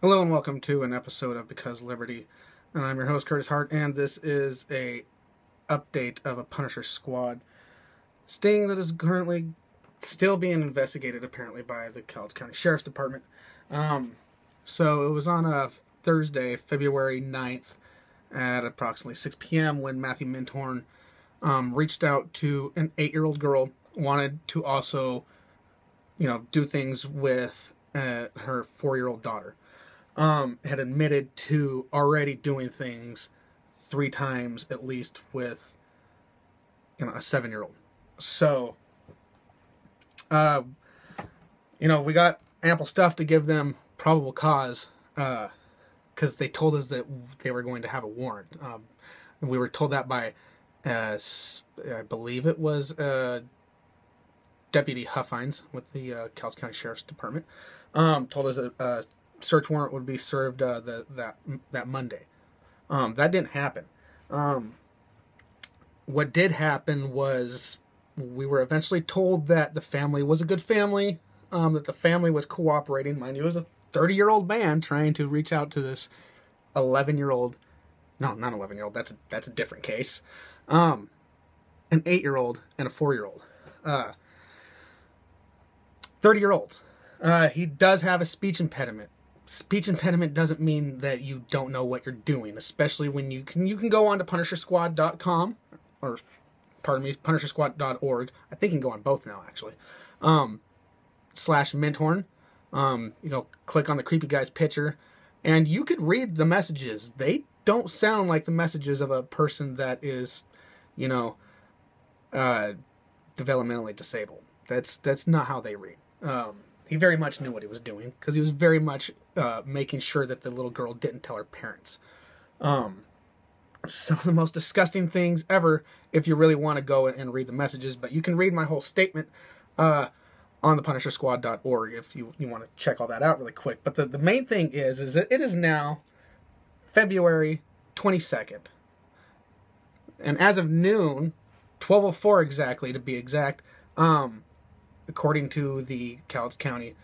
Hello and welcome to an episode of Because Liberty. I'm your host Curtis Hart, and this is a update of a Punisher squad sting that is currently still being investigated apparently by the Cowlitz County Sheriff's Department. So it was on a Thursday, February 9th at approximately 6 p.m. when Matthew Minthorn reached out to an 8-year-old girl, wanted to also, do things with her 4-year-old daughter. Had admitted to already doing things 3 times at least with, a 7-year-old. So, we got ample stuff to give them probable cause, because they told us that they were going to have a warrant. And we were told that by, I believe it was, Deputy Huffines with the Cowlitz County Sheriff's Department, told us that search warrant would be served that Monday. That didn't happen. What did happen was we were eventually told that the family was a good family, that the family was cooperating. Mind you, it was a 30-year-old man trying to reach out to this 11-year-old. No, not 11-year-old. That's a different case. An 8-year-old and a 4-year-old. 30-year-old. He does have a speech impediment. Speech impediment doesn't mean that you don't know what you're doing, especially when you can go on to punishersquad.com, or pardon me, punishersquad.org. I think you can go on both now, actually. /Minthorn. Click on the creepy guy's picture, and you could read the messages. They don't sound like the messages of a person that is, developmentally disabled. That's not how they read. He very much knew what he was doing, because he was very much making sure that the little girl didn't tell her parents. Some of the most disgusting things ever if you really want to go and read the messages, but you can read my whole statement on the punishersquad.org if you want to check all that out really quick. But the main thing is that it is now February 22nd. And as of noon, 12:04 exactly to be exact, according to the Cowlitz County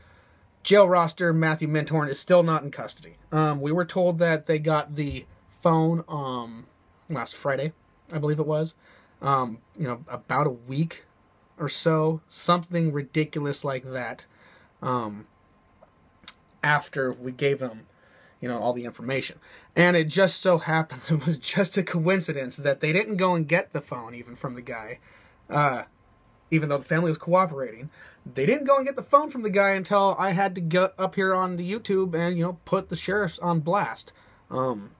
jail roster, Matthew Minthorn is still not in custody. We were told that they got the phone last Friday, I believe it was. About a week or so, something ridiculous like that, after we gave them, all the information. And it just so happens, it was just a coincidence that they didn't go and get the phone even from the guy, even though the family was cooperating. They didn't go and get the phone from the guy until I had to get up here on the YouTube and, put the sheriffs on blast for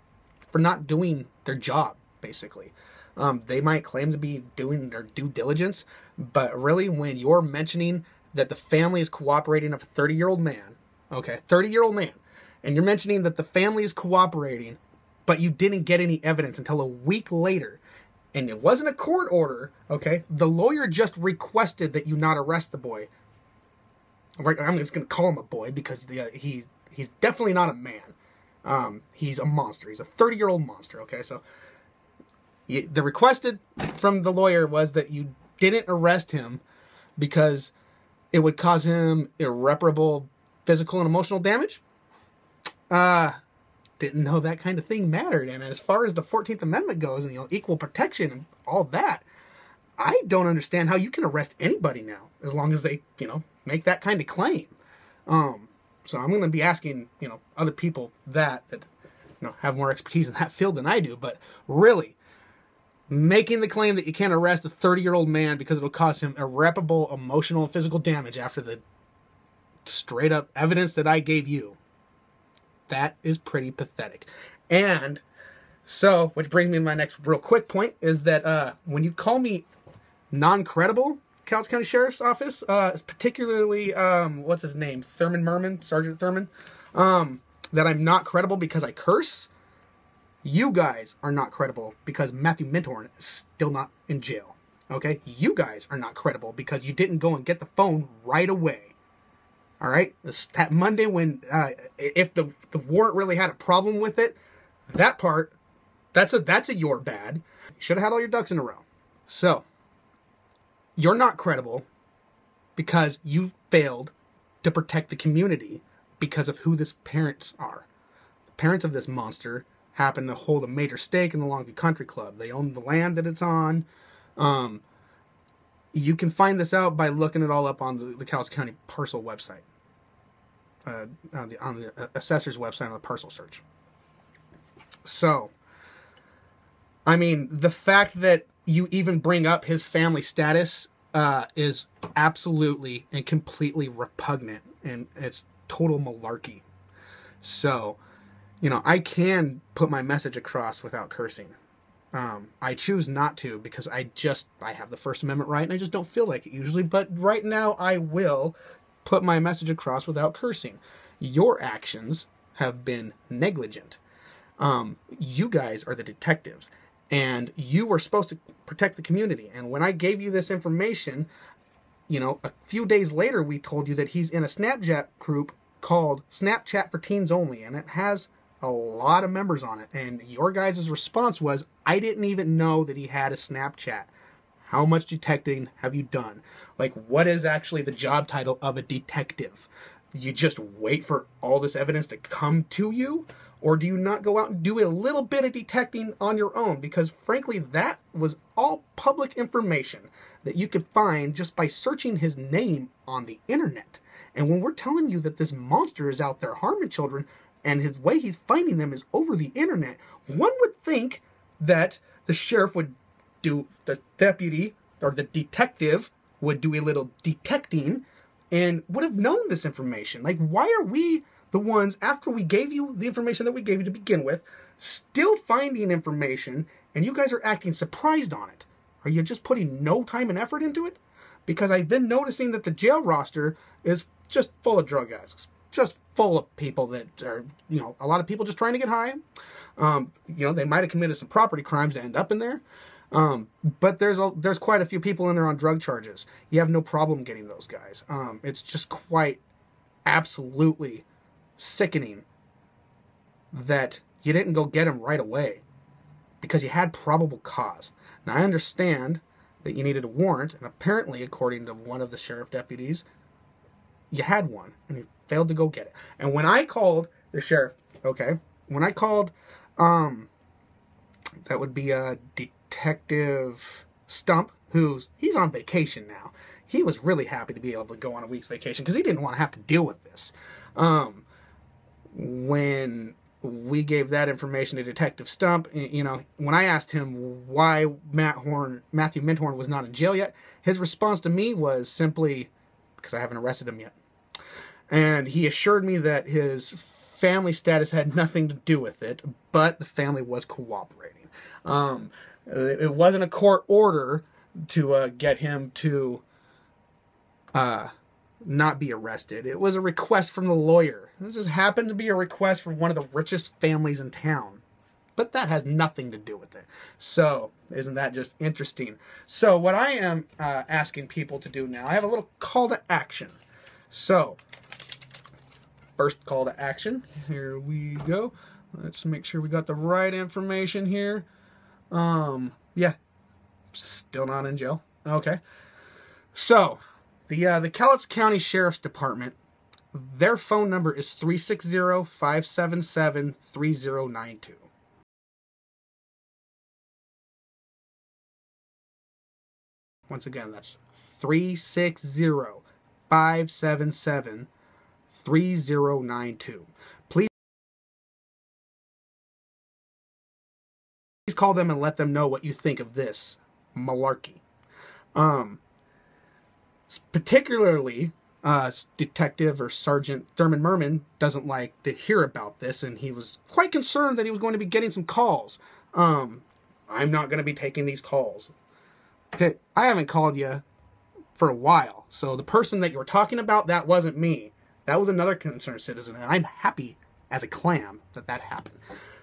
not doing their job, basically. They might claim to be doing their due diligence, but really when you're mentioning that the family is cooperating of a 30-year-old man, 30-year-old man, and you're mentioning that the family is cooperating, but you didn't get any evidence until a week later, and it wasn't a court order, the lawyer just requested that you not arrest the boy. I'm just going to call him a boy because he's definitely not a man. He's a monster. He's a 30-year-old monster, so the requested from the lawyer was that you didn't arrest him because it would cause him irreparable physical and emotional damage. Didn't know that kind of thing mattered. And as far as the 14th Amendment goes and, equal protection and all that, I don't understand how you can arrest anybody now as long as they, make that kind of claim. So I'm going to be asking, other people that have more expertise in that field than I do, but really making the claim that you can't arrest a 30-year-old man because it'll cause him irreparable emotional and physical damage after the straight up evidence that I gave you. That is pretty pathetic. And so, which brings me to my next real quick point, is that when you call me non-credible, Cowlitz County Sheriff's Office, particularly, what's his name? Sergeant Thurman, that I'm not credible because I curse, you guys are not credible because Matthew Minthorn is still not in jail. You guys are not credible because you didn't go and get the phone right away. All right, that Monday when, if the warrant really had a problem with it, that part, that's a your bad. You should have had all your ducks in a row. So, you're not credible because you failed to protect the community because of who the parents are. parents of this monster happen to hold a major stake in the Longview Country Club. They own the land that it's on. You can find this out by looking it all up on the Cowlitz County parcel website. On the assessor's website on the parcel search. So, I mean, the fact that you even bring up his family status is absolutely and completely repugnant, and it's total malarkey. So, you know, I can put my message across without cursing. I choose not to because I have the First Amendment right, and I just don't feel like it usually. But right now, I will put my message across without cursing. Your actions have been negligent. You guys are the detectives, and you were supposed to protect the community. And when I gave you this information, you know, a few days later, we told you that he's in a Snapchat group called Snapchat for Teens Only, and it has a lot of members on it. And your guys' response was, I didn't even know that he had a Snapchat. How much detecting have you done? Like, what is actually the job title of a detective? You just wait for all this evidence to come to you? Or do you not go out and do a little bit of detecting on your own? Because frankly, that was all public information that you could find just by searching his name on the internet. And when we're telling you that this monster is out there harming children, and his way he's finding them is over the internet, one would think that the sheriff would do, the deputy or the detective would do a little detecting and would have known this information. Like, why are we the ones, after we gave you the information that we gave you to begin with, still finding information, and you guys are acting surprised on it? Are you just putting no time and effort into it? Because I've been noticing that the jail roster is just full of drug addicts. Just full of people that are, you know, a lot of people just trying to get high. You know, they might have committed some property crimes to end up in there. But there's quite a few people in there on drug charges. You have no problem getting those guys. It's just quite absolutely sickening that you didn't go get them right away because you had probable cause. Now, I understand that you needed a warrant, and apparently, according to one of the sheriff deputies, you had one, and you failed to go get it. And when I called the sheriff, when I called, that would be Detective Stumph, he's on vacation now. He was really happy to be able to go on a week's vacation because he didn't want to have to deal with this. When we gave that information to Detective Stumph, you know, when I asked him why Matthew Minthorn was not in jail yet, his response to me was simply, because I haven't arrested him yet. And he assured me that his family status had nothing to do with it, but the family was cooperating. It wasn't a court order to get him to not be arrested. It was a request from the lawyer. This just happened to be a request from one of the richest families in town. But that has nothing to do with it. So, isn't that just interesting? So, what I am asking people to do now, I have a little call to action. So, first call to action. Here we go. Let's make sure we got the right information here. Yeah. Still not in jail. Okay. So, the Cowlitz County Sheriff's Department, their phone number is 360-577-3092. Once again, that's 360-577-3092. Please call them and let them know what you think of this malarkey. Particularly, Detective or Sergeant Thurman Merman doesn't like to hear about this, and he was quite concerned that he was going to be getting some calls. I'm not going to be taking these calls. Okay, I haven't called you for a while, so the person that you were talking about, that wasn't me. That was another concerned citizen, and I'm happy as a clam that that happened.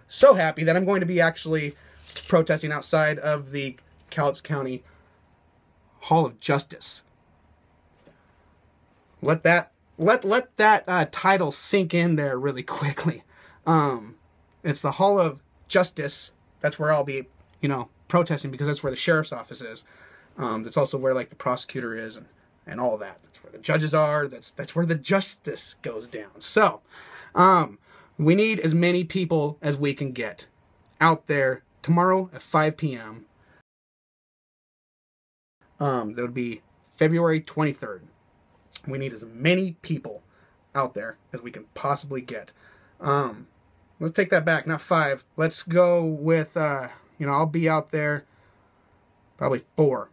So happy that I'm going to be actually protesting outside of the Cowlitz County Hall of Justice. Let that title sink in there really quickly. It's the Hall of Justice. That's where I'll be, you know, protesting, because that's where the sheriff's office is. That's also where, like, the prosecutor is and all that. That's where the judges are. That's where the justice goes down. So, We need as many people as we can get out there tomorrow at 5 p.m. That would be February 23rd. We need as many people out there as we can possibly get. Let's take that back, not 5. Let's go with, I'll be out there probably 4,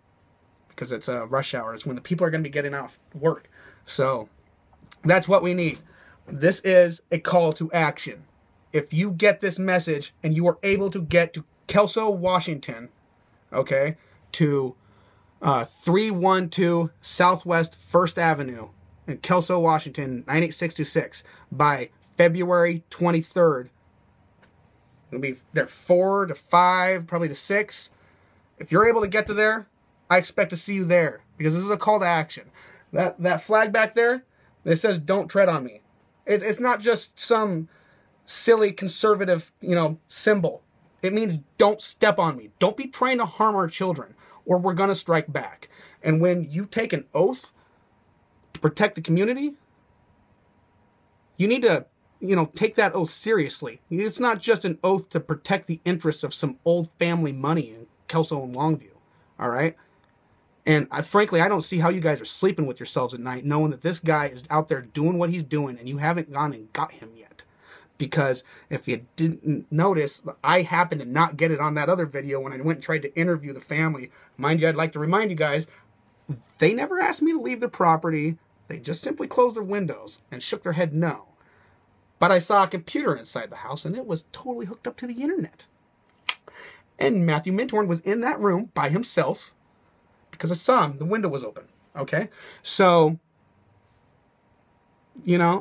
because it's rush hour. It's when the people are going to be getting off work. So that's what we need. This is a call to action. If you get this message and you are able to get to Kelso, Washington, okay, to 312 Southwest 1st Avenue in Kelso, Washington, 98626 by February 23rd. It'll be there 4 to 5, probably to 6. If you're able to get to there, I expect to see you there, because this is a call to action. That flag back there, it says "Don't tread on me." It's not just some silly conservative, symbol. It means don't step on me. Don't be trying to harm our children, or we're going to strike back. And when you take an oath to protect the community, you need to, take that oath seriously. It's not just an oath to protect the interests of some old family money in Kelso and Longview. All right? And frankly, I don't see how you guys are sleeping with yourselves at night knowing that this guy is out there doing what he's doing and you haven't gone and got him yet. Because if you didn't notice, I happened to not get it on that other video when I went and tried to interview the family. Mind you, I'd like to remind you guys, they never asked me to leave their property. They just simply closed their windows and shook their head no. But I saw a computer inside the house and it was totally hooked up to the internet. And Matthew Minthorn was in that room by himself, because I saw him. The window was open. Okay? So,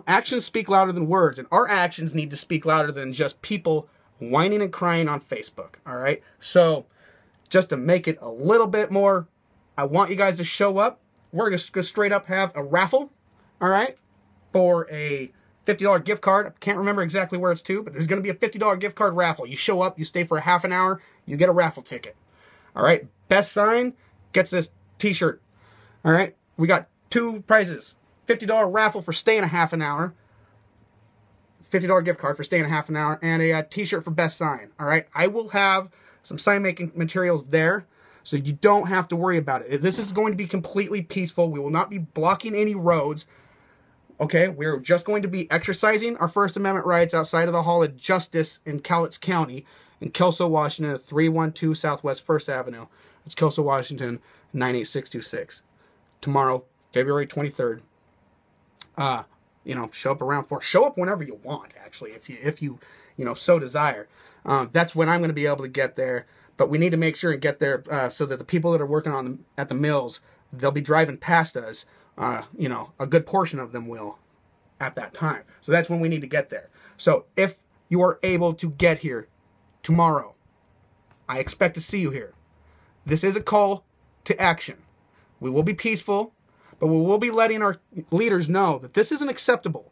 actions speak louder than words. And our actions need to speak louder than just people whining and crying on Facebook. All right? So, just to make it a little bit more, I want you guys to show up. We're going to straight up have a raffle. All right? For a $50 gift card. I can't remember exactly where it's to, but there's going to be a $50 gift card raffle. You show up, you stay for a half an hour, you get a raffle ticket. All right? Best sign gets this t-shirt. All right? We got 2 prizes. $50 raffle for staying a half an hour. $50 gift card for staying a half an hour. And a t-shirt for best sign. All right? I will have some sign-making materials there, so you don't have to worry about it. This is going to be completely peaceful. We will not be blocking any roads. Okay? We're just going to be exercising our First Amendment rights outside of the Hall of Justice in Cowlitz County in Kelso, Washington, 312 Southwest 1st Avenue. It's Kelso, Washington, 98626. Tomorrow, February 23rd. Show up around 4. Show up whenever you want, actually, if you so desire. That's when I'm going to be able to get there. But we need to make sure and get there so that the people that are working at the mills, they'll be driving past us. A good portion of them will at that time. So that's when we need to get there. So if you are able to get here tomorrow, I expect to see you here. This is a call to action. We will be peaceful, but we will be letting our leaders know that this isn't acceptable.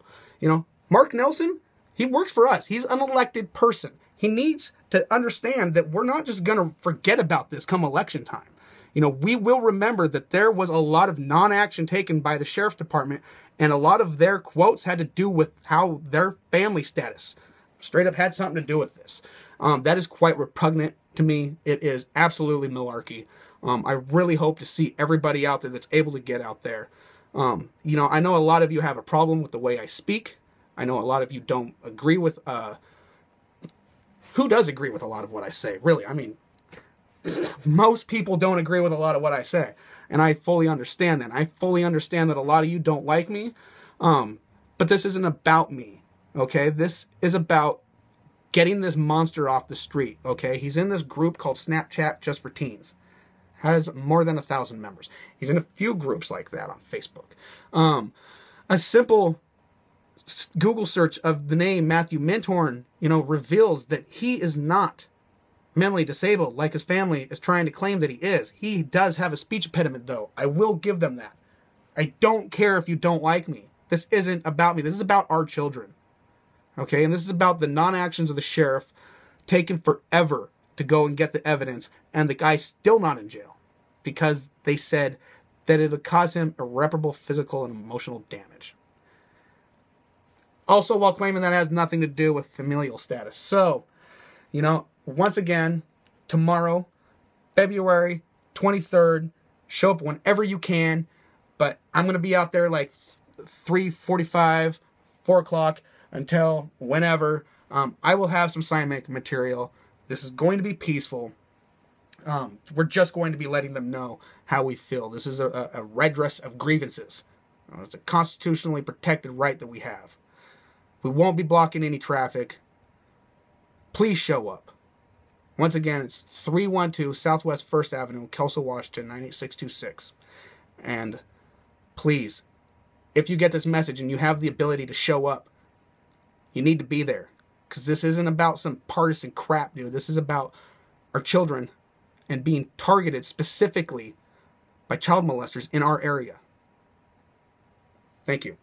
Mark Nelson, he works for us. He's an elected person. He needs to understand that we're not just going to forget about this come election time. We will remember that there was a lot of non-action taken by the sheriff's department, and a lot of their quotes had to do with how their family status straight up had something to do with this. That is quite repugnant to me. It is absolutely malarkey. I really hope to see everybody out there that's able to get out there. I know a lot of you have a problem with the way I speak. I know a lot of you don't agree with, who does agree with a lot of what I say? Really, most people don't agree with a lot of what I say. And I fully understand that. I fully understand that a lot of you don't like me. But this isn't about me, okay? This is about getting this monster off the street, okay? He's in this group called Snapchat Just for Teens. Has more than 1,000 members. He's in a few groups like that on Facebook. A simple Google search of the name Matthew Minthorn, reveals that he is not mentally disabled like his family is trying to claim that he is. He does have a speech impediment, though. I will give them that. I don't care if you don't like me. This isn't about me. This is about our children. Okay? And this is about the non-actions of the sheriff taking forever to go and get the evidence, and the guy's still not in jail because they said that it would cause him irreparable physical and emotional damage. Also, while claiming that it has nothing to do with familial status. So, once again, tomorrow, February 23rd, show up whenever you can. But I'm going to be out there like 3:45, 4 o'clock until whenever. I will have some sign making material. This is going to be peaceful. We're just going to be letting them know how we feel. This is a redress of grievances. It's a constitutionally protected right that we have. We won't be blocking any traffic. Please show up. Once again, it's 312 Southwest 1st Avenue, Kelso, Washington, 98626. And please, if you get this message and you have the ability to show up, you need to be there. Because this isn't about some partisan crap, dude. This is about our children and being targeted specifically by child molesters in our area. Thank you.